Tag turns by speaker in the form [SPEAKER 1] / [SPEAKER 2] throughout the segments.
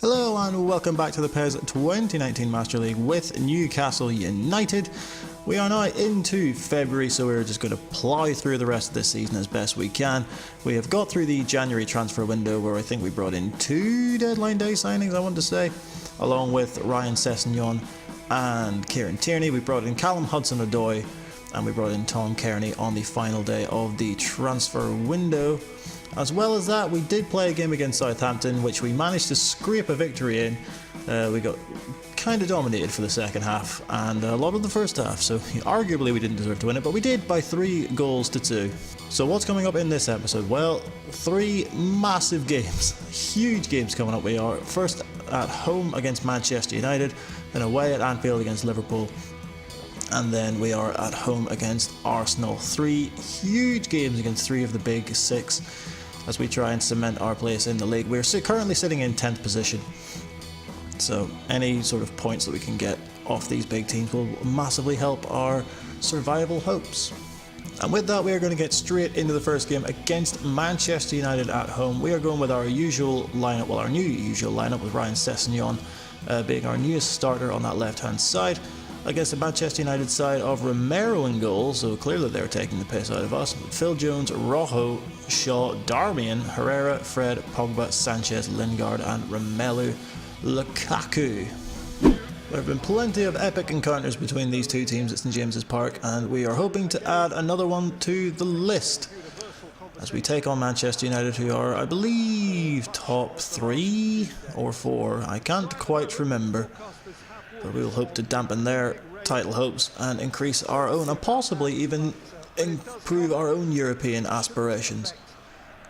[SPEAKER 1] Hello and welcome back to the PES 2019 Master League with Newcastle United. We are now into February, so we're just going to plough through the rest of this season as best we can. We have got through the January transfer window where I think we brought in 2 deadline day signings, I want to say, along with Ryan Sessegnon and Kieran Tierney. We brought in Callum Hudson-Odoi and we brought in Tom Kearney on the final day of the transfer window. As well as that, we did play a game against Southampton, which we managed to scrape a victory in. We got kind of dominated for the second half and a lot of the first half, so arguably we didn't deserve to win it, but we did by 3 goals to 2. So what's coming up in this episode? Well, 3 massive games, huge games coming up. We are first at home against Manchester United, then away at Anfield against Liverpool, and then we are at home against Arsenal. 3 huge games against 3 of the big 6 as we try and cement our place in the league. We're currently sitting in 10th position, so any sort of points that we can get off these big teams will massively help our survival hopes. And with that, we are going to get straight into the first game against Manchester United at home. We are going with our usual lineup, well, our new usual lineup, with Ryan Sessegnon being our newest starter on that left-hand side, against the Manchester United side of Romero in goal, so clearly they're taking the piss out of us. Phil Jones, Rojo, Shaw, Darmian, Herrera, Fred, Pogba, Sanchez, Lingard and Romelu Lukaku. There have been plenty of epic encounters between these two teams at St James's Park, and we are hoping to add another one to the list as we take on Manchester United, who are, I believe, top 3 or 4, I can't quite remember. But we will hope to dampen their title hopes and increase our own, and possibly even improve our own European aspirations.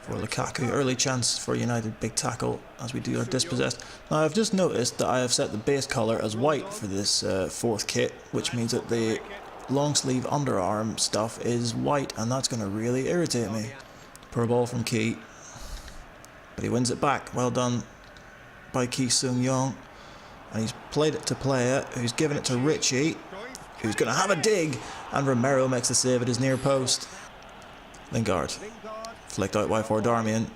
[SPEAKER 1] For Lukaku, early chance for United, big tackle as we do our dispossessed. Now I've just noticed that I have set the base colour as white for this 4th kit, which means that the long sleeve underarm stuff is white, and that's going to really irritate me. Poor ball from Key, but he wins it back. Well done by Ki Sung-yong. And he's played it to Player, who's given it to Richie, who's going to have a dig, and Romero makes the save at his near post. Lingard, flicked out wide for Darmian,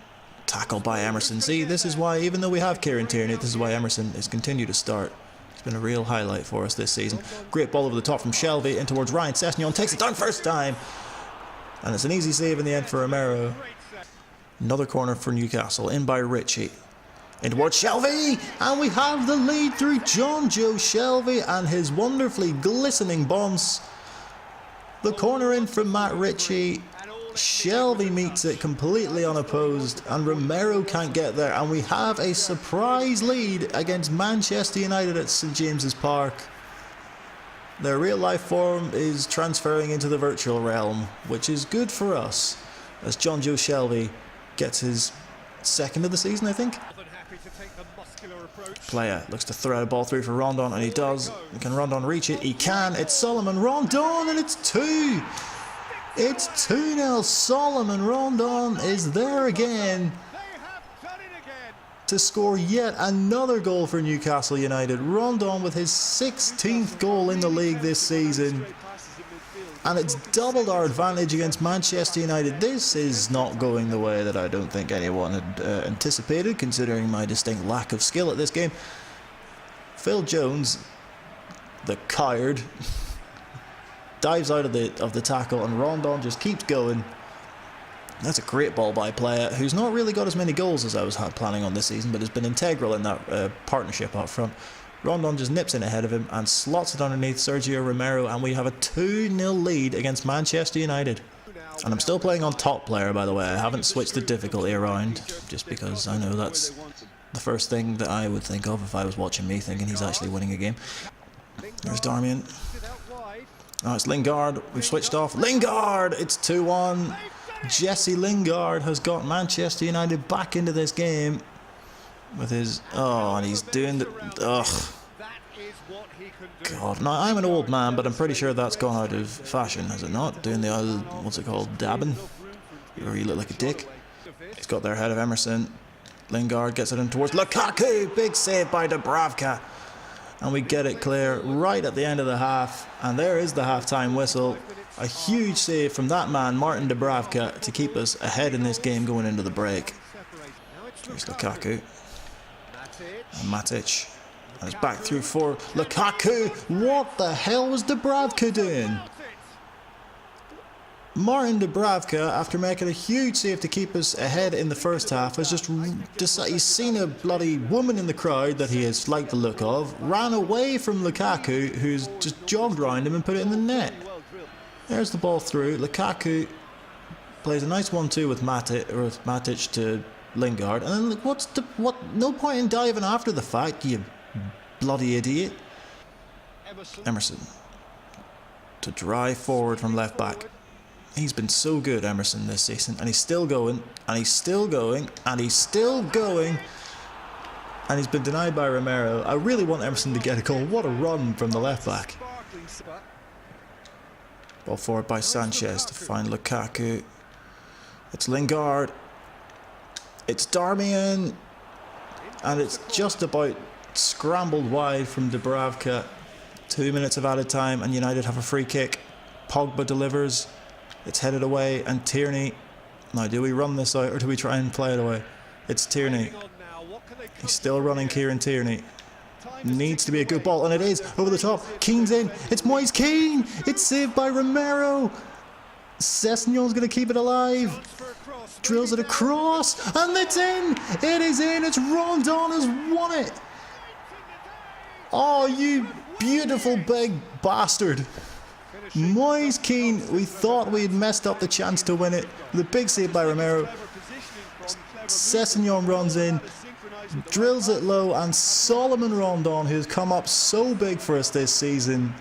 [SPEAKER 1] tackled by Emerson. See, this is why, even though we have Kieran Tierney, this is why Emerson is continued to start. It's been a real highlight for us this season. Great ball over the top from Shelvey in towards Ryan Sessegnon, takes it down first time, and it's an easy save in the end for Romero. Another corner for Newcastle, in by Richie. In towards Shelvey, and we have the lead through John Joe Shelvey and his wonderfully glistening bombs. The corner in from Matt Ritchie. Shelvey meets it completely unopposed, and Romero can't get there, and we have a surprise lead against Manchester United at St James's Park. Their real life form is transferring into the virtual realm, which is good for us, as John Joe Shelvey gets his 2nd of the season, I think. Player looks to throw a ball through for Rondon, and he does. Can Rondon reach it? He can. It's Solomon Rondon, and it's 2. It's 2-0. Solomon Rondon is there again to score yet another goal for Newcastle United. Rondon with his 16th goal in the league this season, and it's doubled our advantage against Manchester United. This is not going the way that I don't think anyone had anticipated, considering my distinct lack of skill at this game. Phil Jones, the coward, dives out of the tackle, and Rondon just keeps going. That's a great ball by Player, who's not really got as many goals as I was planning on this season, but has been integral in that partnership up front. Rondon just nips in ahead of him and slots it underneath Sergio Romero, and we have a 2-0 lead against Manchester United. And I'm still playing on top player, by the way. I haven't switched the difficulty around, just because I know that's the first thing that I would think of if I was watching me thinking he's actually winning a game. There's Darmian. Oh, it's Lingard. We've switched off. Lingard! It's 2-1. Jesse Lingard has got Manchester United back into this game with his... Oh, and he's doing the... Ugh. God. Now, I'm an old man, but I'm pretty sure that's gone out of fashion, has it not? Doing the old... What's it called? Dabbing? Where you look like a dick. He's got there ahead of Emerson. Lingard gets it in towards Lukaku. Big save by Dubravka. And we get it clear right at the end of the half. And there is the half-time whistle. A huge save from that man, Martin Dubravka, to keep us ahead in this game going into the break. Here's Lukaku. And Matic. And it's back through for Lukaku. What the hell was Dubravka doing? Martin Dubravka, after making a huge save to keep us ahead in the first half, has just he's seen a bloody woman in the crowd that he has liked the look of, ran away from Lukaku, who's just jogged round him and put it in the net. There's the ball through. Lukaku plays a nice 1-2 with Matic to Lingard, and then no point in diving after the fact, you bloody idiot. Emerson to drive forward from left back. He's been so good, Emerson, this season, and he's still going, and he's still going, and he's still going, and he's been denied by Romero. I really want Emerson to get a goal. What a run from the left back. Ball forward by Sanchez to find Lukaku. It's Lingard. It's Darmian, and it's just about scrambled wide from Dubravka. 2 minutes of added time, and United have a free kick. Pogba delivers. It's headed away, and Tierney. Now, do we run this out or do we try and play it away? It's Tierney. He's still running, Kieran Tierney. Needs to be a good ball, and it is. Over the top. Keane's in. It's Moise Keane. It's saved by Romero. Sessegnon's going to keep it alive. Drills it across, and it's in. It is in. It's Rondon has won it. Oh, you beautiful big bastard. Moise Keane, we thought we had messed up the chance to win it. The big save by Romero. Sessegnon runs in, drills it low, and Solomon Rondon, who's come up so big for us this season,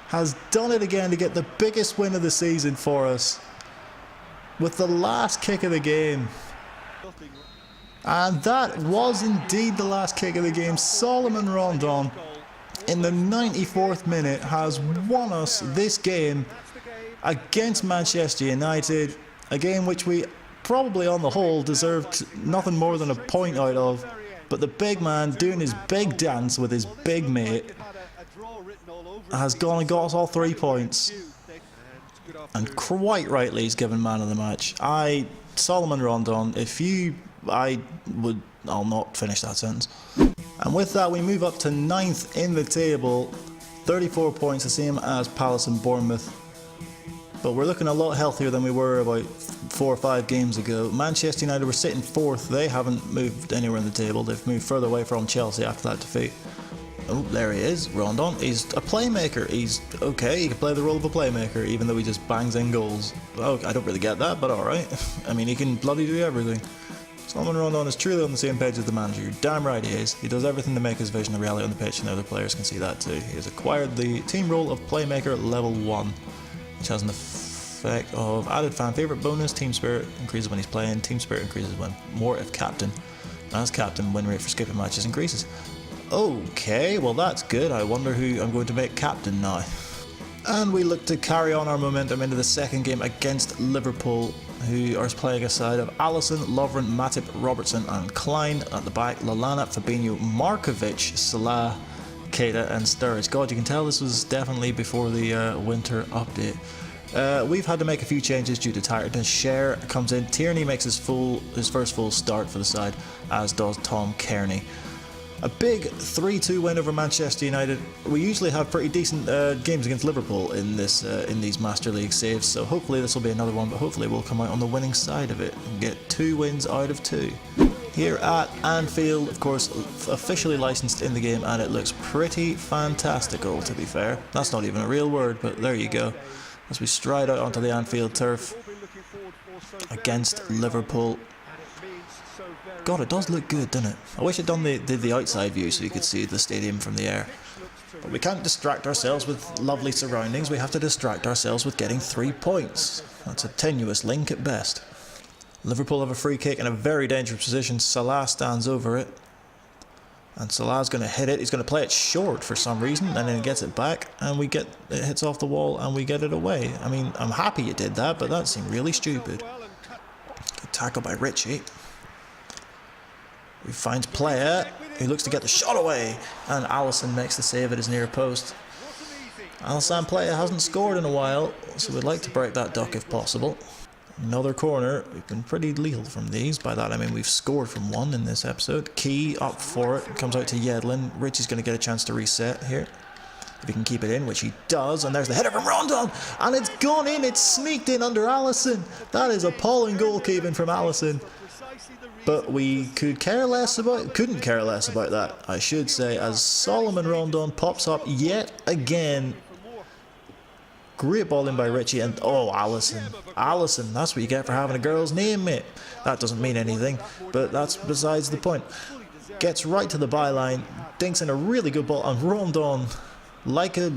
[SPEAKER 1] has done it again to get the biggest win of the season for us with the last kick of the game. And that was indeed the last kick of the game. Solomon Rondon, in the 94th minute, has won us this game against Manchester United, a game which we probably on the whole deserved nothing more than a point out of, but the big man doing his big dance with his big mate has gone and got us all 3 points, and quite rightly he's given man of the match. Solomon Rondon, I'll not finish that sentence. And with that, we move up to 9th in the table, 34 points, the same as Palace and Bournemouth. But we're looking a lot healthier than we were about 4 or 5 games ago. Manchester United were sitting 4th. They haven't moved anywhere in the table. They've moved further away from Chelsea after that defeat. Oh, there he is, Rondon. He's a playmaker. He's okay. He can play the role of a playmaker, even though he just bangs in goals. Oh, I don't really get that, but alright. I mean, he can bloody do everything. Solomon Rondon is truly on the same page as the manager. Damn right he is. He does everything to make his vision a reality on the pitch, and the other players can see that too. He has acquired the team role of playmaker level 1, which has an effect of added fan favourite bonus. Team spirit increases when he's playing. Team spirit increases when more if captain. As captain, win rate for skipping matches increases. Okay, well that's good. I wonder who I'm going to make captain now. And we look to carry on our momentum into the second game against Liverpool, who are playing a side of Alisson, Lovren, Matip, Robertson and Klein at the back, Lallana, Fabinho, Markovic, Salah, Keita and Sturridge. God, you can tell this was definitely before the winter update. We've had to make a few changes due to tiredness. Cher comes in, Tierney makes his first full start for the side, as does Tom Kearney. A big 3-2 win over Manchester United. We usually have pretty decent games against Liverpool in these Master League saves, so hopefully this will be another one, but hopefully we'll come out on the winning side of it and get 2 wins out of 2. Here at Anfield, of course, officially licensed in the game, and it looks pretty fantastical, to be fair. That's not even a real word, but there you go. As we stride out onto the Anfield turf against Liverpool. God, it does look good, doesn't it? I wish I'd done the outside view so you could see the stadium from the air. But we can't distract ourselves with lovely surroundings, we have to distract ourselves with getting 3 points. That's a tenuous link at best. Liverpool have a free kick in a very dangerous position. Salah stands over it. And Salah's going to hit it. He's going to play it short for some reason, and then he gets it back, and it hits off the wall, and we get it away. I mean, I'm happy you did that, but that seemed really stupid. Good tackle by Richie. He finds Player, who looks to get the shot away, and Alisson makes the save at his near post. Alassane Player hasn't scored in a while, so we'd like to break that duck if possible. Another corner. We've been pretty lethal from these. By that I mean we've scored from one in this episode. Key up for it. Comes out to Yedlin. Richie's going to get a chance to reset here. If he can keep it in, which he does. And there's the header from Rondon. And it's gone in. It's sneaked in under Allison. That is appalling goalkeeping from Allison. But we couldn't care less about that, I should say, as Solomon Rondon pops up yet again. Great ball in by Richie, and oh, Allison. Allison, that's what you get for having a girl's name, mate. That doesn't mean anything, but that's besides the point. Gets right to the byline, dinks in a really good ball, and Rondon, like a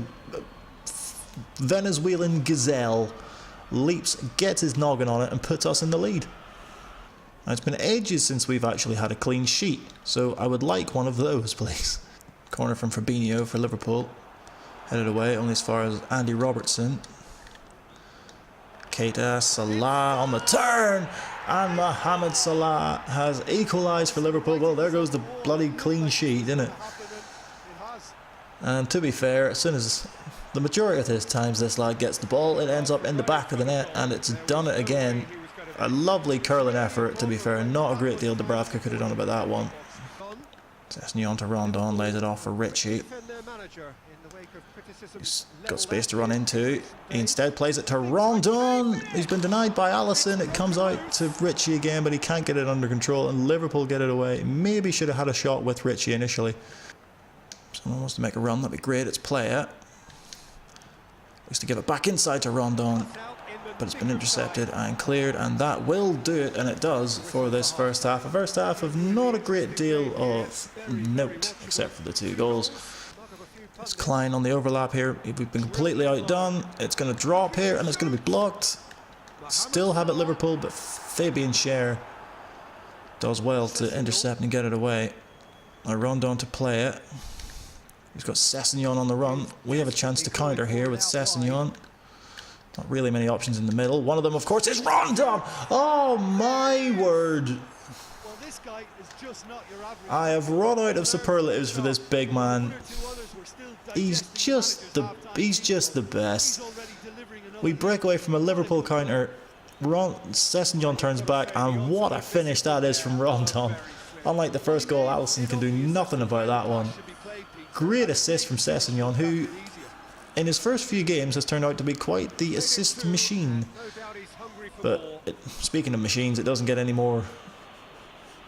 [SPEAKER 1] Venezuelan gazelle, leaps, gets his noggin on it, and puts us in the lead. Now, it's been ages since we've actually had a clean sheet, so I would like one of those, please. Corner from Fabinho for Liverpool. Headed away only as far as Andy Robertson. Keita, Salah on the turn, and Mohamed Salah has equalised for Liverpool. Well, there goes the bloody clean sheet, isn't it? And to be fair, as soon as the majority of his times this lad gets the ball, it ends up in the back of the net, and it's done it again. A lovely curling effort, to be fair. Not a great deal Dubravka could have done about that one. Sessegnon to Rondon, lays it off for Richie. He's got space to run into. He instead plays it to Rondon. He's been denied by Allison. It comes out to Richie again, but he can't get it under control, and Liverpool get it away. Maybe should have had a shot with Richie initially. Someone wants to make a run, that'd be great. It's Playa. Looks to give it back inside to Rondon, but it's been intercepted and cleared, and that will do it, and it does for this first half. A first half of not a great deal of note, except for the 2 goals. It's Klein on the overlap here. We've been completely outdone. It's going to drop here, and it's going to be blocked. Still have it Liverpool, but Fabian Schär does well to intercept and get it away. Now Rondon to play it. He's got Sessegnon on the run. We have a chance to counter here with Sessegnon. Not really many options in the middle. One of them, of course, is Rondon. Oh my word! I have run out of superlatives for this big man. He's just the best. We break away from a Liverpool counter. Sessegnon turns back, and what a finish that is from Rondon. Unlike the first goal, Allison can do nothing about that one. Great assist from Sessegnon, who in his first few games has turned out to be quite the assist machine. But speaking of machines, it doesn't get any more.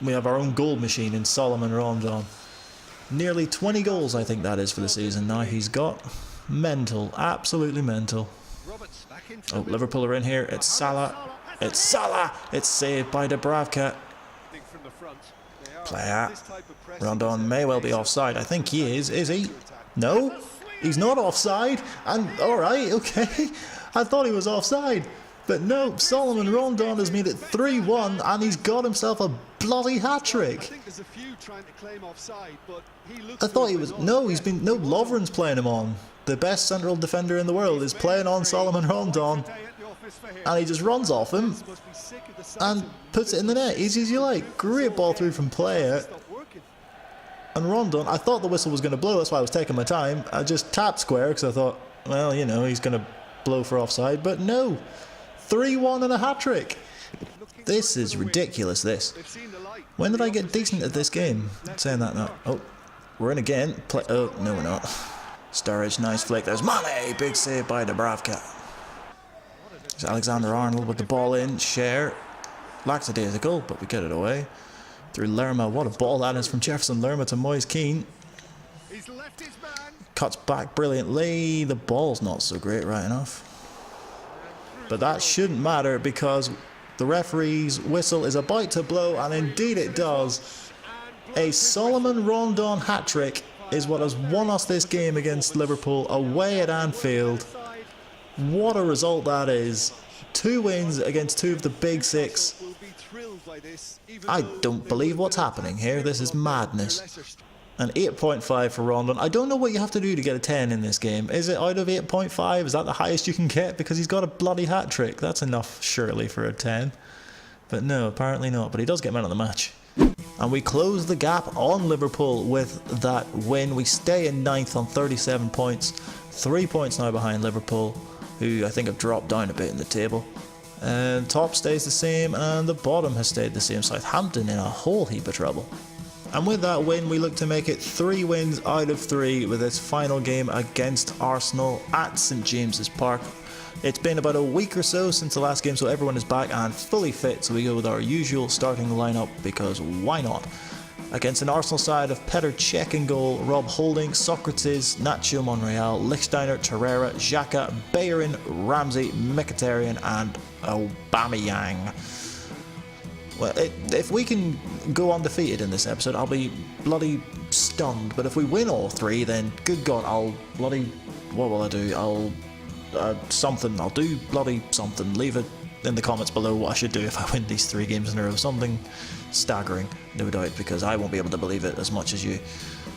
[SPEAKER 1] We have our own goal machine in Solomon Rondon. Nearly 20 goals, I think that is, for the season now. He's got mental, absolutely mental. Oh, Liverpool are in here. It's Salah. It's Salah. It's saved by Dubravka. Player. Rondon may well be offside. I think he is. Is he? No, he's not offside. And all right, okay. I thought he was offside. But no, Solomon Rondon has made it 3-1, and he's got himself a bloody hat-trick. I thought he was... No, he's been... No, Lovren's playing him on. The best central defender in the world is playing on Solomon Rondon, and he just runs off him and puts it in the net, easy as you like. Great ball through from Player. And Rondon, I thought the whistle was going to blow, that's why I was taking my time. I just tapped square, because I thought, well, you know, he's going to blow for offside, but no. 3-1 and a hat-trick. This is ridiculous, this. When did I get decent at this game? Saying that now. Oh, we're in again. Oh, no we're not. Sturridge, nice flick. There's Mane. Big save by Dubravka. There's Alexander-Arnold with the ball in. Schär. Lackadaisical, but we get it away. Through Lerma. What a ball that is from Jefferson Lerma to Moise Keane. Cuts back brilliantly. The ball's not so great, right enough. But that shouldn't matter, because the referee's whistle is about to blow, and indeed it does. A Solomon Rondon hat-trick is what has won us this game against Liverpool away at Anfield. What a result that is. 2 wins against 2 of the big 6. I don't believe what's happening here. This is madness. An 8.5 for Rondon. I don't know what you have to do to get a 10 in this game. Is it out of 8.5? Is that the highest you can get? Because he's got a bloody hat-trick. That's enough, surely, for a 10. But no, apparently not. But he does get man of the match. And we close the gap on Liverpool with that win. We stay in 9th on 37 points. 3 points now behind Liverpool, who I think have dropped down a bit in the table. And top stays the same and the bottom has stayed the same. Southampton in a whole heap of trouble. And with that win, we look to make it 3 wins out of 3 with this final game against Arsenal at St James's Park. It's been about a week or so since the last game, so everyone is back and fully fit, so we go with our usual starting lineup because why not? Against an Arsenal side of Petr Cech in goal, Rob Holding, Socrates, Nacho Monreal, Lichtsteiner, Torreira, Xhaka, Bellerin, Ramsey, Mkhitaryan and Aubameyang. Well, if we can go undefeated in this episode, I'll be bloody stunned. But if we win all 3, then good God, I'll bloody... What will I do? I'll do bloody something. Leave it in the comments below what I should do if I win these 3 games in a row. Something staggering, no doubt, because I won't be able to believe it as much as you.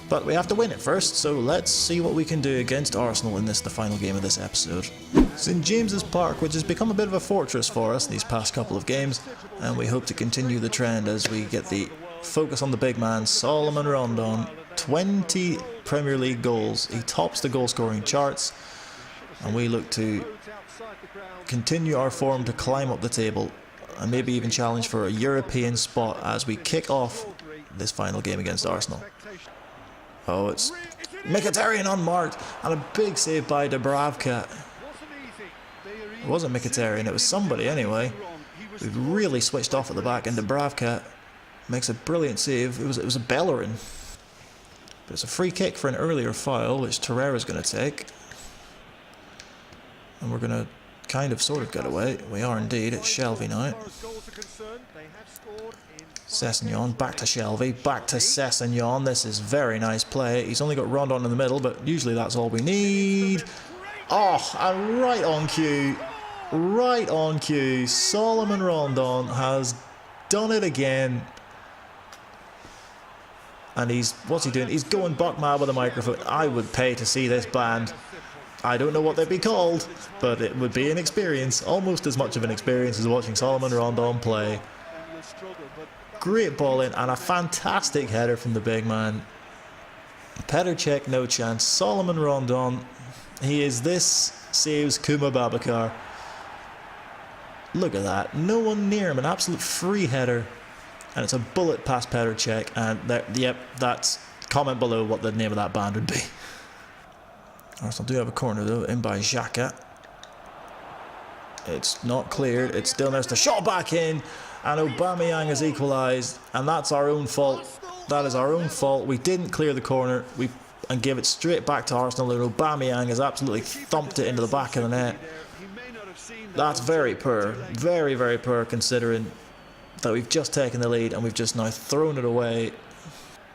[SPEAKER 1] But we have to win it first, so let's see what we can do against Arsenal in the final game of this episode. St James's Park, which has become a bit of a fortress for us these past couple of games, and we hope to continue the trend as we get the focus on the big man, Salomon Rondon. 20 Premier League goals. He tops the goal scoring charts, and we look to continue our form to climb up the table and maybe even challenge for a European spot as we kick off this final game against Arsenal. Oh, it's Mkhitaryan unmarked and a big save by Dubravka. It wasn't Mkhitaryan, it was somebody anyway. We've really switched off at the back and Dubravka makes a brilliant save. It was a Bellerin. But it's a free kick for an earlier foul which Torreira's going to take. And we're going to kind of sort of get away. We are indeed. It's Shelvey now. Sessegnon, back to Shelvey, back to Sessegnon. This is very nice play. He's only got Rondon in the middle, but usually that's all we need. Oh, and right on cue. Right on cue. Salomon Rondon has done it again. And what's he doing? He's going buck mad with a microphone. I would pay to see this band. I don't know what they'd be called, but it would be an experience. Almost as much of an experience as watching Salomon Rondon play. Great ball in and a fantastic header from the big man. Petr Cech, no chance. Salomon Rondon, he is this saves Kuma Babacar. Look at that. No one near him. An absolute free header. And it's a bullet past Petr Cech. And yep, that's comment below what the name of that band would be. Arsenal do have a corner though, in by Xhaka. It's not cleared. It's still there's the shot back in. And Aubameyang has equalised, and that's our own fault. That is our own fault. We didn't clear the corner and give it straight back to Arsenal, and Aubameyang has absolutely thumped it into the back of the net. That's very poor. Very, very poor considering that we've just taken the lead and we've just now thrown it away.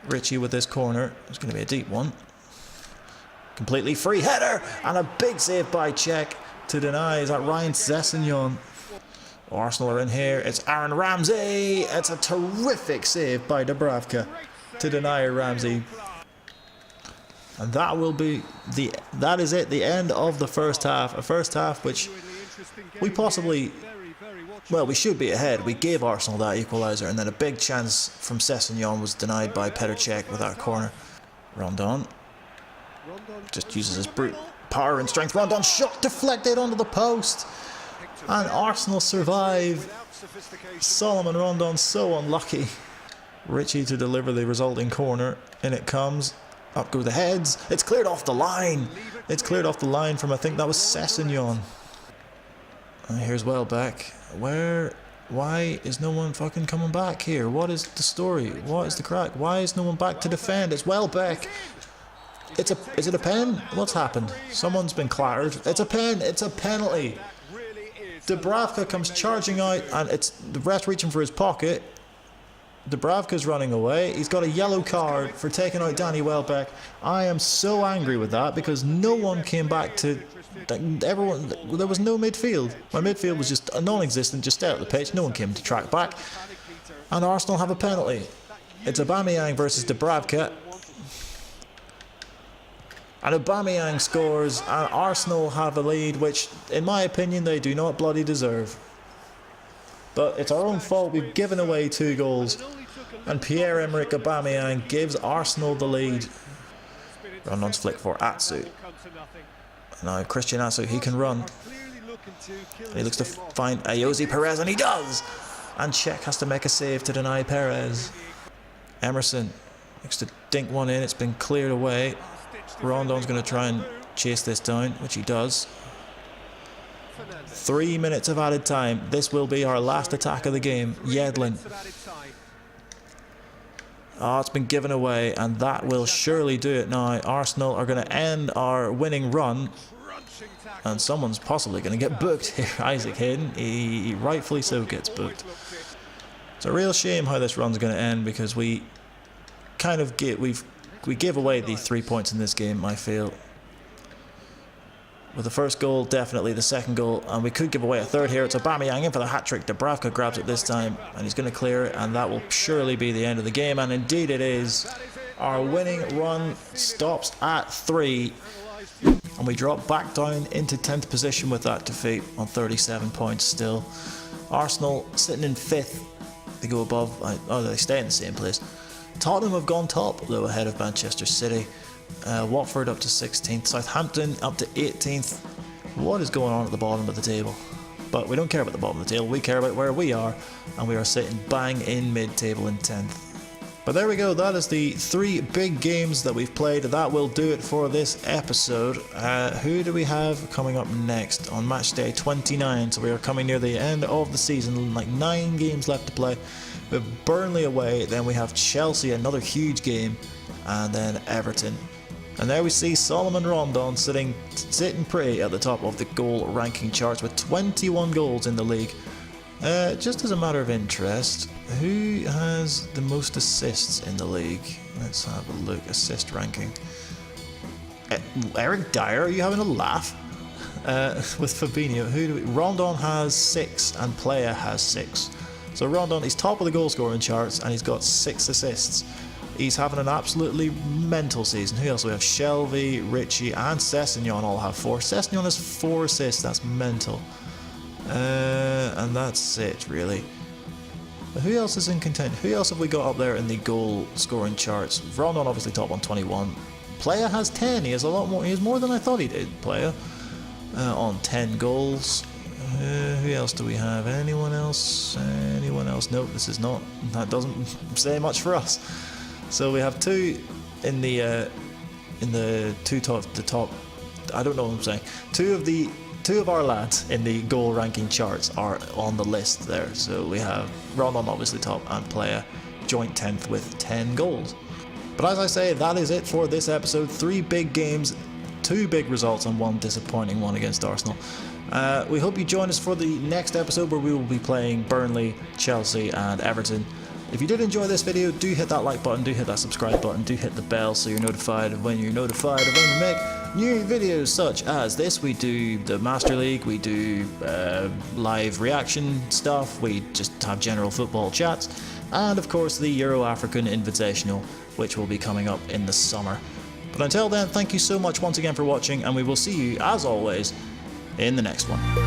[SPEAKER 1] Richie with this corner. It's going to be a deep one. Completely free header, and a big save by Cech to deny. Is that Ryan Sessegnon? Arsenal are in here. It's Aaron Ramsey. It's a terrific save by Dubravka to deny Ramsey. And that is it, the end of the first half. A first half which we possibly, well, we should be ahead. We gave Arsenal that equaliser, and then a big chance from Sessegnon was denied by Petr Cech with that corner. Rondon just uses his brute power and strength. Rondon shot deflected onto the post. And Arsenal survive. Salomon Rondon so unlucky. Richie to deliver the resulting corner. In it comes. Up go the heads. It's cleared off the line. It's cleared off the line from, I think that was Sessegnon. And here's Welbeck. Why is no one fucking coming back here? What is the story? What is the crack? Why is no one back to defend? It's Welbeck. Is it a pen? What's happened? Someone's been clattered. It's a pen. It's a penalty. Dubravka comes charging out, and it's the ref reaching for his pocket. Dubravka's running away. He's got a yellow card for taking out Danny Welbeck. I am so angry with that because no one came back to... Everyone, there was no midfield. My midfield was just non-existent, just out of the pitch. No one came to track back. And Arsenal have a penalty. It's Aubameyang versus Dubravka. And Aubameyang scores, and Arsenal have a lead, which, in my opinion, they do not bloody deserve. But it's our own fault. We've given away 2 goals, and Pierre-Emerick Aubameyang gives Arsenal the lead. Rondon's flick for Atsu. Now Christian Atsu, he can run. And he looks to find Ayoze Perez, and he does! And Cech has to make a save to deny Perez. Emerson looks to dink one in, it's been cleared away. Rondon's going to try and chase this down, which he does. 3 minutes of added time. This will be our last attack of the game. Yedlin. Oh, it's been given away, and that will surely do it now. Arsenal are going to end our winning run, and someone's possibly going to get booked here. Isaac Hayden, he rightfully so gets booked. It's a real shame how this run's going to end, because we kind of we gave away the 3 points in this game, I feel. With the first goal, definitely the second goal, and we could give away a third here. It's Aubameyang in for the hat-trick. Dubravka grabs it this time, and he's going to clear it, and that will surely be the end of the game, and indeed it is. Our winning run stops at 3, and we drop back down into 10th position with that defeat on 37 points still. Arsenal sitting in 5th. They go above, they stay in the same place. Tottenham have gone top, though, ahead of Manchester City. Watford up to 16th, Southampton up to 18th. What is going on at the bottom of the table? But we don't care about the bottom of the table, we care about where we are, and we are sitting bang in mid-table in 10th. But there we go, that is the 3 big games that we've played. That will do it for this episode. Who do we have coming up next on match day 29? So we are coming near the end of the season, like 9 games left to play. We have Burnley away, then we have Chelsea, another huge game, and then Everton. And there we see Solomon Rondon sitting pretty at the top of the goal ranking charts with 21 goals in the league. Just as a matter of interest, who has the most assists in the league? Let's have a look. Assist ranking. Eric Dyer, are you having a laugh? With Fabinho. Rondon has 6 and Playa has 6. So Rondon, he's top of the goal scoring charts and he's got 6 assists. He's having an absolutely mental season. Who else do we have? Shelby, Richie, and Sessegnon all have 4. Sessegnon has 4 assists. That's mental. And that's it, really. But who else is in contention? Who else have we got up there in the goal scoring charts? Rondon obviously top on 21. Playa has 10. He has a lot more. He has more than I thought he did. Playa on 10 goals. Who else do we have? Anyone else? Anyone else? Nope. This is not. That doesn't say much for us. So we have 2 in the top. I don't know what I'm saying. 2 of our lads in the goal ranking charts are on the list there. So we have Rondon obviously top and Playa joint 10th with 10 goals. But as I say, that is it for this episode. 3 big games, 2 big results, and 1 disappointing one against Arsenal. We hope you join us for the next episode where we will be playing Burnley, Chelsea, and Everton. If you did enjoy this video, do hit that like button, do hit that subscribe button, do hit the bell so you're notified of when we make new videos such as this. We do the Master League, we do live reaction stuff, we just have general football chats, and of course the Euro-African Invitational, which will be coming up in the summer. But until then, thank you so much once again for watching, and we will see you, as always, in the next one.